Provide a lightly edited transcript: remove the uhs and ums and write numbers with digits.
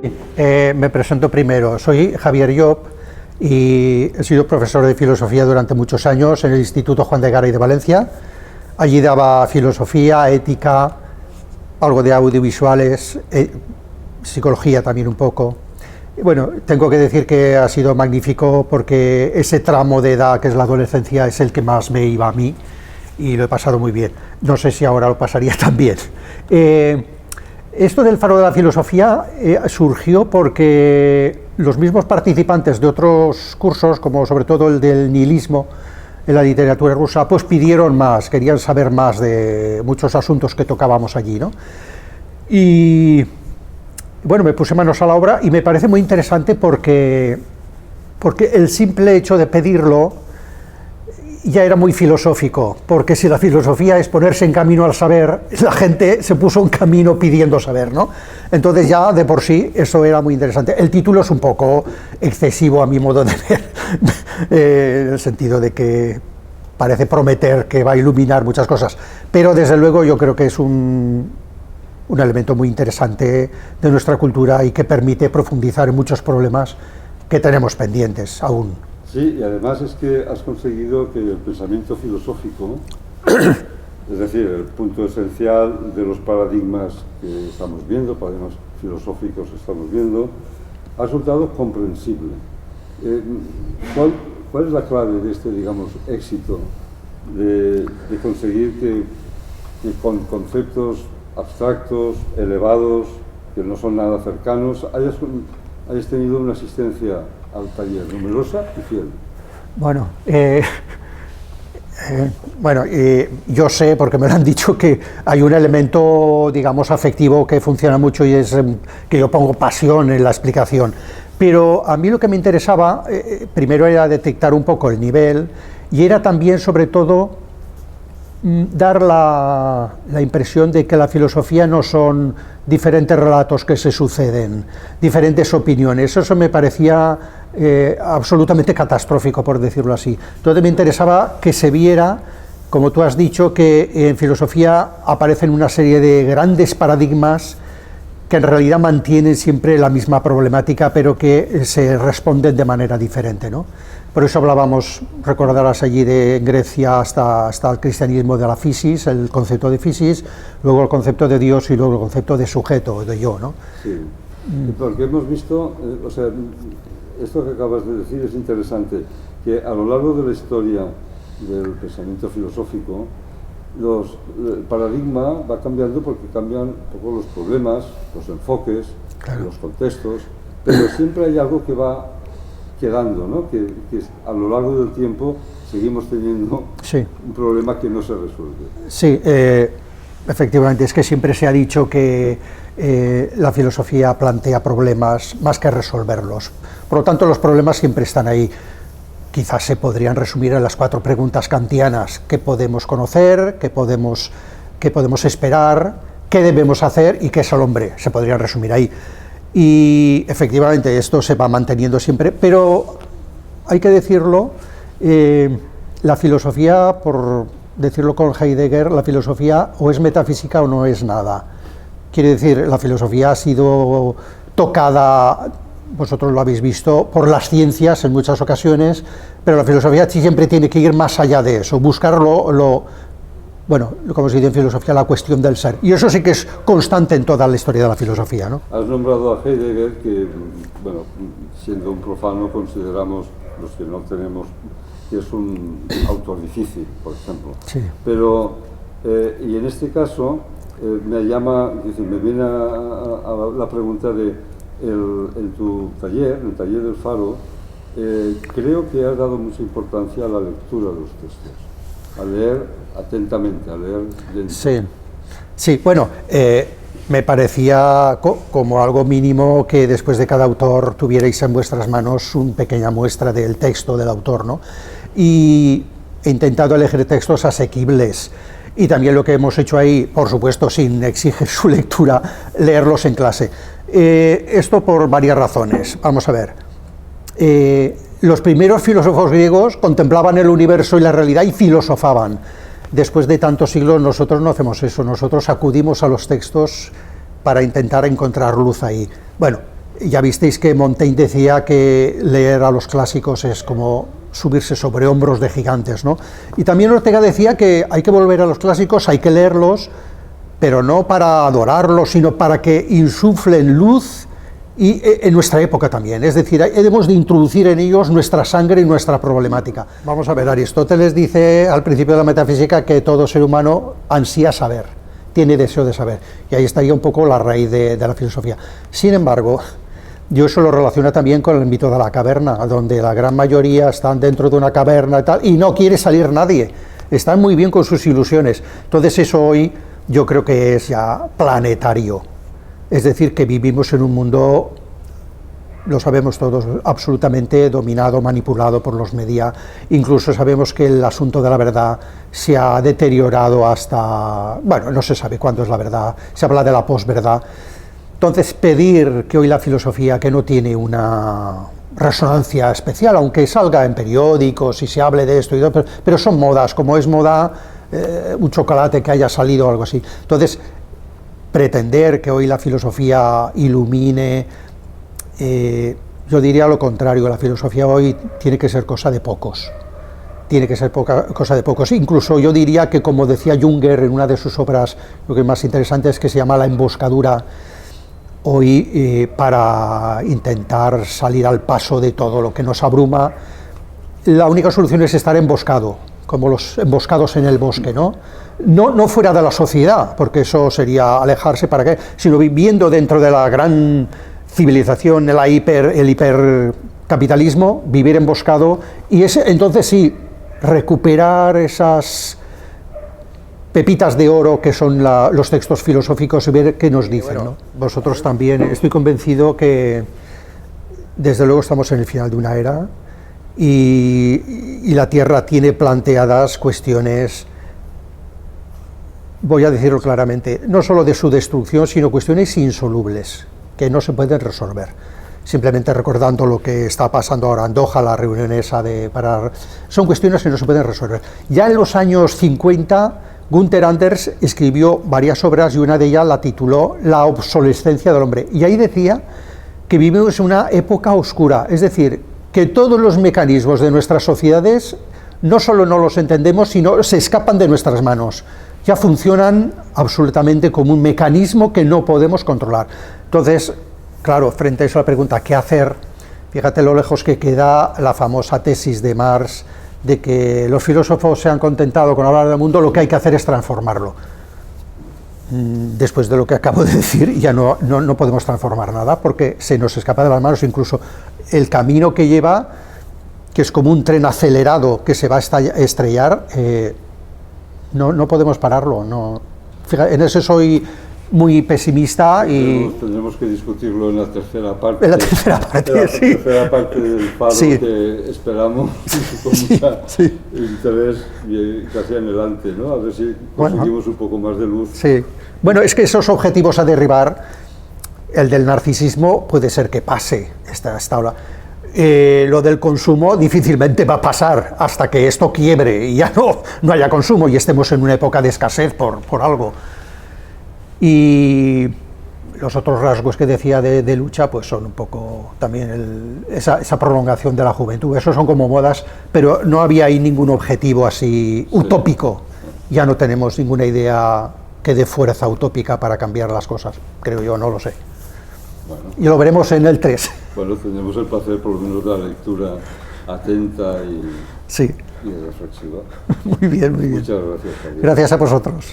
Me presento primero. Soy Javier Llop y he sido profesor de filosofía durante muchos años en el Instituto Juan de Garay de Valencia. Allí daba filosofía, ética, algo de audiovisuales, psicología también un poco. Y bueno, tengo que decir que ha sido magnífico porque ese tramo de edad que es la adolescencia es el que más me iba a mí y lo he pasado muy bien. No sé si ahora lo pasaría tan bien. Esto del Faro de la Filosofía surgió porque los mismos participantes de otros cursos, como sobre todo el del nihilismo en la literatura rusa, pues pidieron más, querían saber más de muchos asuntos que tocábamos allí, ¿no? Y bueno, me puse manos a la obra y me parece muy interesante porque el simple hecho de pedirlo ya era muy filosófico, porque si la filosofía es ponerse en camino al saber, la gente se puso en camino pidiendo saber, ¿no? Entonces ya de por sí eso era muy interesante. El título es un poco excesivo a mi modo de ver, en el sentido de que parece prometer que va a iluminar muchas cosas, pero desde luego yo creo que es un elemento muy interesante de nuestra cultura y que permite profundizar en muchos problemas que tenemos pendientes aún. Sí, y además es que has conseguido que el pensamiento filosófico, es decir, el punto esencial de los paradigmas que estamos viendo, paradigmas filosóficos que estamos viendo, ha resultado comprensible. ¿Cuál es la clave de este, digamos, éxito de conseguir que con conceptos abstractos, elevados, que no son nada cercanos, hayas tenido una asistencia al taller numerosa y fiel? Bueno, yo sé, porque me lo han dicho, que hay un elemento, digamos, afectivo que funciona mucho y es que yo pongo pasión en la explicación. Pero a mí lo que me interesaba, primero era detectar un poco el nivel y era también, sobre todo, dar la impresión de que la filosofía no son diferentes relatos que se suceden, diferentes opiniones. Eso me parecía absolutamente catastrófico, por decirlo así. Entonces me interesaba que se viera, como tú has dicho, que en filosofía aparecen una serie de grandes paradigmas que en realidad mantienen siempre la misma problemática, pero que se responden de manera diferente, ¿no? Por eso hablábamos, recordarás allí, de Grecia hasta el cristianismo de la physis, el concepto de physis, luego el concepto de Dios y luego el concepto de sujeto, de yo, ¿no? Sí, porque hemos visto, o sea, esto que acabas de decir es interesante, que a lo largo de la historia del pensamiento filosófico, el paradigma va cambiando porque cambian un poco los problemas, los enfoques, claro, los contextos, pero siempre hay algo que va quedando, ¿no? Que a lo largo del tiempo seguimos teniendo un problema que no se resuelve. Sí, efectivamente, es que siempre se ha dicho que la filosofía plantea problemas más que resolverlos. Por lo tanto, los problemas siempre están ahí. Quizás se podrían resumir en las 4 preguntas kantianas: ¿qué podemos conocer? ¿Qué podemos esperar? ¿Qué debemos hacer? ¿Y qué es el hombre? Se podrían resumir ahí. Y efectivamente esto se va manteniendo siempre, pero hay que decirlo, la filosofía, por decirlo con Heidegger, la filosofía o es metafísica o no es nada. Quiere decir, la filosofía ha sido tocada, vosotros lo habéis visto, por las ciencias en muchas ocasiones, pero la filosofía siempre tiene que ir más allá de eso, buscar bueno, como se dice en filosofía, la cuestión del ser. Y eso sí que es constante en toda la historia de la filosofía, ¿no? Has nombrado a Heidegger, que, bueno, siendo un profano, consideramos, los que no tenemos, que es un autor difícil, por ejemplo. Sí. Pero, y en este caso, me viene a la pregunta de, en tu taller, en el taller del Faro, creo que has dado mucha importancia a la lectura de los textos, a leer atentamente, a leer dentro. Sí, bueno, me parecía como algo mínimo que después de cada autor tuvierais en vuestras manos una pequeña muestra del texto del autor, ¿no? Y he intentado elegir textos asequibles y también lo que hemos hecho ahí, por supuesto sin exigir su lectura, leerlos en clase. Esto por varias razones. Vamos a ver. Los primeros filósofos griegos contemplaban el universo y la realidad y filosofaban. Después de tantos siglos nosotros no hacemos eso, nosotros acudimos a los textos para intentar encontrar luz ahí. Bueno, Ya visteis que Montaigne decía que leer a los clásicos es como subirse sobre hombros de gigantes, ¿no? Y también Ortega decía que hay que volver a los clásicos, hay que leerlos, pero no para adorarlos, sino para que insuflen luz y en nuestra época también. Es decir, debemos de introducir en ellos nuestra sangre y nuestra problemática. Vamos a ver, Aristóteles dice al principio de la metafísica que todo ser humano ansía saber, tiene deseo de saber, y ahí estaría un poco la raíz de la filosofía. Sin embargo, yo eso lo relaciono también con el mito de la caverna, donde la gran mayoría están dentro de una caverna y tal, y no quiere salir nadie, están muy bien con sus ilusiones. Entonces eso hoy yo creo que es ya planetario, es decir, que vivimos en un mundo, lo sabemos todos, absolutamente dominado, manipulado por los media. Incluso sabemos que el asunto de la verdad se ha deteriorado hasta, bueno, no se sabe cuándo es la verdad, se habla de la posverdad. Entonces, pedir que hoy la filosofía, que no tiene una resonancia especial, aunque salga en periódicos y se hable de esto, pero son modas, como es moda un chocolate que haya salido o algo así. Entonces, pretender que hoy la filosofía ilumine, yo diría lo contrario, la filosofía hoy tiene que ser cosa de pocos. Tiene que ser cosa de pocos. Incluso yo diría que, como decía Junger en una de sus obras, lo que es más interesante es que se llama La emboscadura. Hoy, para intentar salir al paso de todo lo que nos abruma, la única solución es estar emboscado, como los emboscados en el bosque, ¿no? No fuera de la sociedad, porque eso sería alejarse, ¿para qué? Sino viviendo dentro de la gran civilización, el hipercapitalismo, vivir emboscado, y entonces sí, recuperar esas pepitas de oro que son los textos filosóficos y ver qué nos dicen, ¿no? Vosotros también, estoy convencido que desde luego estamos en el final de una era y la Tierra tiene planteadas cuestiones, voy a decirlo claramente, no solo de su destrucción, sino cuestiones insolubles que no se pueden resolver. Simplemente recordando lo que está pasando ahora en Doha, la reunión esa son cuestiones que no se pueden resolver. Ya en los años 50, Günther Anders escribió varias obras y una de ellas la tituló La obsolescencia del hombre. Y ahí decía que vivimos en una época oscura, es decir, que todos los mecanismos de nuestras sociedades no solo no los entendemos, sino se escapan de nuestras manos. Ya funcionan absolutamente como un mecanismo que no podemos controlar. Entonces, claro, frente a eso la pregunta, ¿qué hacer? Fíjate lo lejos que queda la famosa tesis de Marx de que los filósofos se han contentado con hablar del mundo, lo que hay que hacer es transformarlo. Después de lo que acabo de decir, ya no podemos transformar nada porque se nos escapa de las manos. Incluso el camino que lleva, que es como un tren acelerado que se va a estrellar, no podemos pararlo. No. Fíjate, en eso soy muy pesimista y tendremos que discutirlo en la tercera parte. En la tercera parte, sí. La tercera parte del faro, sí, que esperamos con mucho interés y casi anhelante, ¿no? A ver si conseguimos un poco más de luz. Sí. Bueno, es que esos objetivos a derribar, el del narcisismo puede ser que pase esta ola. Lo del consumo difícilmente va a pasar hasta que esto quiebre y ya no haya consumo y estemos en una época de escasez por algo. Y los otros rasgos que decía de lucha, pues son un poco también esa prolongación de la juventud. Esos son como modas, pero no había ahí ningún objetivo así utópico. Ya no tenemos ninguna idea que dé fuerza utópica para cambiar las cosas, creo yo, no lo sé. Bueno, y lo veremos en el 3. Bueno, tenemos el placer por lo menos de la lectura atenta y reflexiva. Muy bien, muy bien. Muchas gracias, Javier. Gracias a vosotros.